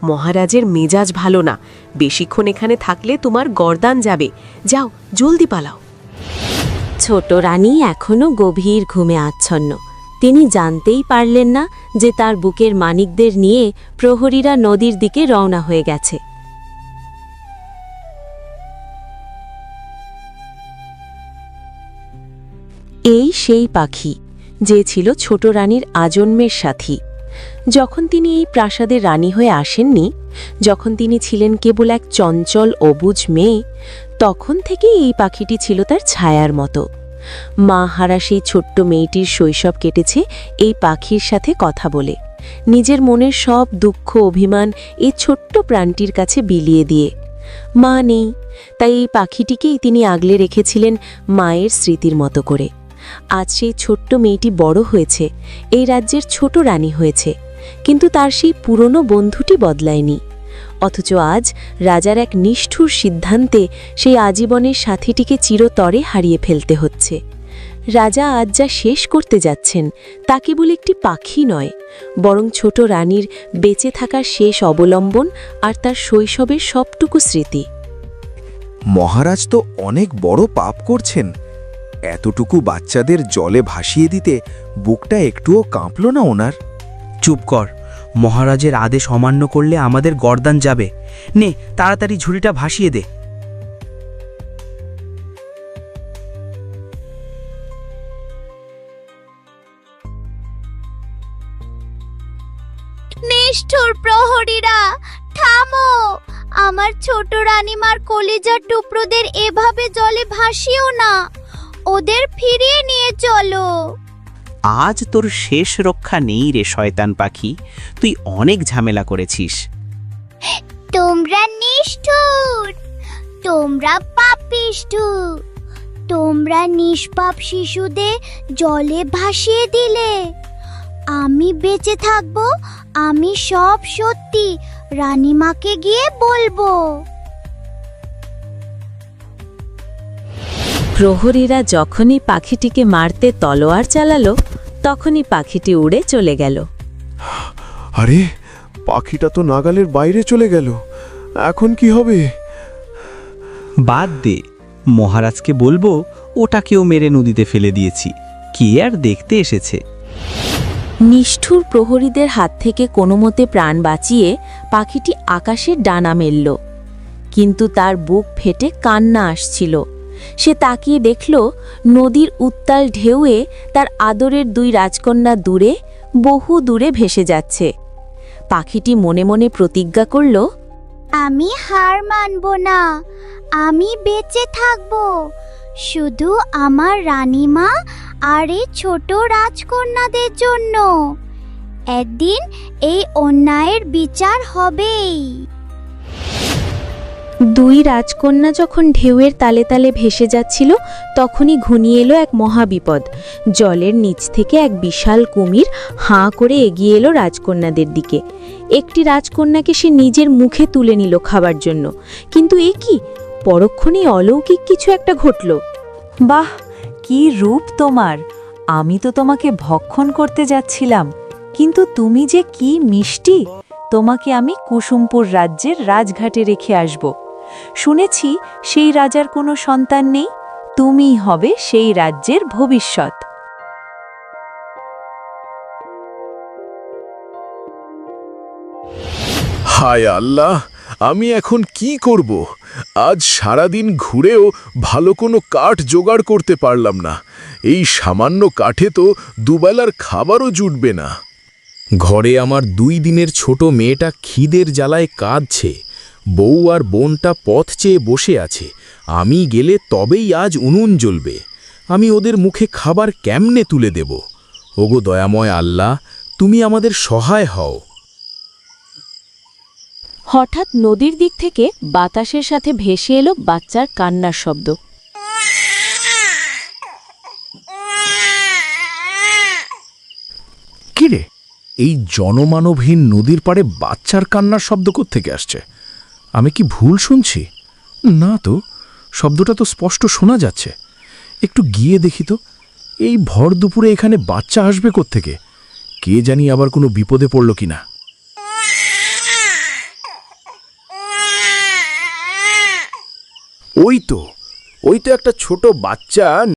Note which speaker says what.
Speaker 1: মহারাজের মেজাজ ভালো না, বেশিক্ষণ এখানে থাকলে তোমার গর্দান যাবে। যাও, জলদি পালাও।
Speaker 2: ছোট রানী এখনো গভীর ঘুমে আচ্ছন্ন। তিনি জানতেই পারলেন না যে তার বুকের মানিকদের নিয়ে প্রহরীরা নদীর দিকে রওনা হয়ে গেছে। এই সেই পাখি যে ছিল ছোট রানীর আজন্মের সাথী। যখন তিনি এই প্রাসাদের রানী হয়ে আসেননি, যখন তিনি ছিলেন কেবল এক চঞ্চল অবুঝ মেয়ে, তখন থেকেই এই পাখিটি ছিল তার ছায়ার মতো। মা হারা সেই ছোট্ট মেয়েটির শৈশব কেটেছে এই পাখির সাথে কথা বলে, নিজের মনের সব দুঃখ অভিমান এই ছোট্ট প্রাণটির কাছে বিলিয়ে দিয়ে। মা নেই, তাই এই পাখিটিকেই তিনি আগলে রেখেছিলেন মায়ের স্মৃতির মতো করে। আজ সেই ছোট্ট মেয়েটি বড় হয়েছে, এই রাজ্যের ছোট রানী হয়েছে, কিন্তু তার সেই পুরনো বন্ধুটি বদলায়নি। অথচ আজ রাজার এক নিষ্ঠুর সিদ্ধান্তে সেই আজীবনের সাথীটিকে চিরতরে হারিয়ে ফেলতে হচ্ছে। রাজা আজ যা শেষ করতে যাচ্ছেন তা কেবল একটি পাখি নয়, বরং ছোট রানীর বেঁচে থাকার শেষ অবলম্বন আর তার শৈশবের সবটুকু স্মৃতি।
Speaker 3: মহারাজ তো অনেক বড় পাপ করছেন। এতটুকু বাচ্চাদের জলে ভাসিয়ে দিতে বুকটা একটুও কাঁপল না ওনার?
Speaker 4: চুপ কর, মহারাজের আদেশ অমান্য করলে আমাদের গর্দান যাবে। নে, তাড়াতাড়ি ঝুড়িটা ভাসিয়ে দে।
Speaker 5: নিষ্ঠুর প্রহরীরা, থামো! আমার ছোট রানীমার কলিজার টুকরোদের এভাবে জলে ভাসিও না, ওদের ফিরিয়ে নিয়ে চলো।
Speaker 6: আজ তোর শেষ রক্ষা নেই রে শয়তান পাখি, তুই অনেক ঝামেলা করেছিস।
Speaker 5: তোমরা নিষ্ঠুর, তোমরা পাপিষ্ঠ, তোমরা নিষ্পাপ শিশুদের জলে ভাসিয়ে দিলে। আমি বেঁচে থাকবো, আমি সব সত্যি রানীমাকে গিয়ে বলবো।
Speaker 2: প্রহরীরা যখনই পাখিটিকে মারতে তলোয়ার চালালো, তখনই পাখিটি উড়ে চলে গেল।
Speaker 7: আরে, পাখিটা তো নাগালের বাইরে চলে গেল, এখন কি হবে?
Speaker 6: বাদ দে, মহারাজকে বলবো ওটাকেও মেরে নদীতে ফেলে দিয়েছি, কে আর দেখতে এসেছে।
Speaker 2: নিষ্ঠুর প্রহরীদের হাত থেকে কোনোমতে প্রাণ বাঁচিয়ে পাখিটি আকাশের ডানা মেলল, কিন্তু তার বুক ফেটে কান্না আসছিল। সে তাকিয়ে দেখল নদীর উত্তাল ঢেউয়ে তার আদরের দুই রাজকন্যা দূরে, বহু দূরে ভেসে যাচ্ছে। পাখিটি মনে মনে প্রতিজ্ঞা করল,
Speaker 5: আমি হার মানব না, আমি বেঁচে থাকব শুধু আমার রানীমা আর এই ছোট রাজকন্যাদের জন্য। একদিন এই অন্যায়ের বিচার হবেই।
Speaker 2: দুই রাজকন্যা যখন ঢেউয়ের তালে তালে ভেসে যাচ্ছিল, তখনই ঘনিয়ে এলো এক মহাবিপদ। জলের নিচ থেকে এক বিশাল কুমির হাঁ করে এগিয়ে এলো রাজকন্যাদের দিকে। একটি রাজকন্যাকে সে নিজের মুখে তুলে নিল খাবার জন্য, কিন্তু এ কি, পরক্ষণেই অলৌকিক কিছু একটা ঘটল।
Speaker 8: বাহ, কি রূপ তোমার! আমি তো তোমাকে ভক্ষণ করতে যাচ্ছিলাম, কিন্তু তুমি যে কি মিষ্টি! তোমাকে আমি কুসুমপুর রাজ্যের রাজঘাটে রেখে আসব। শুনেছি সেই রাজার কোনো সন্তান নেই, তুমিই হবে সেই রাজ্যের ভবিষ্যৎ।
Speaker 7: হায় আল্লাহ, আমি এখন কি করব? আজ সারাদিন ঘুরেও ভালো কোনো কাঠ জোগাড় করতে পারলাম না। এই সামান্য কাঠে তো দুবেলার খাবারও জুটবে না। ঘরে আমার 2 দিনের ছোট মেয়েটা খিদের জ্বালায় কাঁদছে, বউ আর বোনটা পথ চেয়ে বসে আছে। আমি গেলে তবেই আজ উনুন জ্বলবে। আমি ওদের মুখে খাবার কেমনে তুলে দেব? ওগো দয়াময় আল্লাহ, তুমি আমাদের সহায় হও।
Speaker 2: হঠাৎ নদীর দিক থেকে বাতাসের সাথে ভেসে এলো বাচ্চার কান্নার শব্দ।
Speaker 7: কিরে, এই জনমানবহীন নদীর পাড়ে বাচ্চার কান্নার শব্দ কোত্থেকে আসছে? আমি কি ভুল শুনছি? না তো, শব্দটা তো স্পষ্ট শোনা যাচ্ছে। একটু গিয়ে দেখি তো, এই ভর দুপুরে এখানে বাচ্চা আসবে কোত্থেকে? কে জানি আবার কোনো বিপদে পড়ল কিনা। ওই তো একটা ছোট বাচ্চা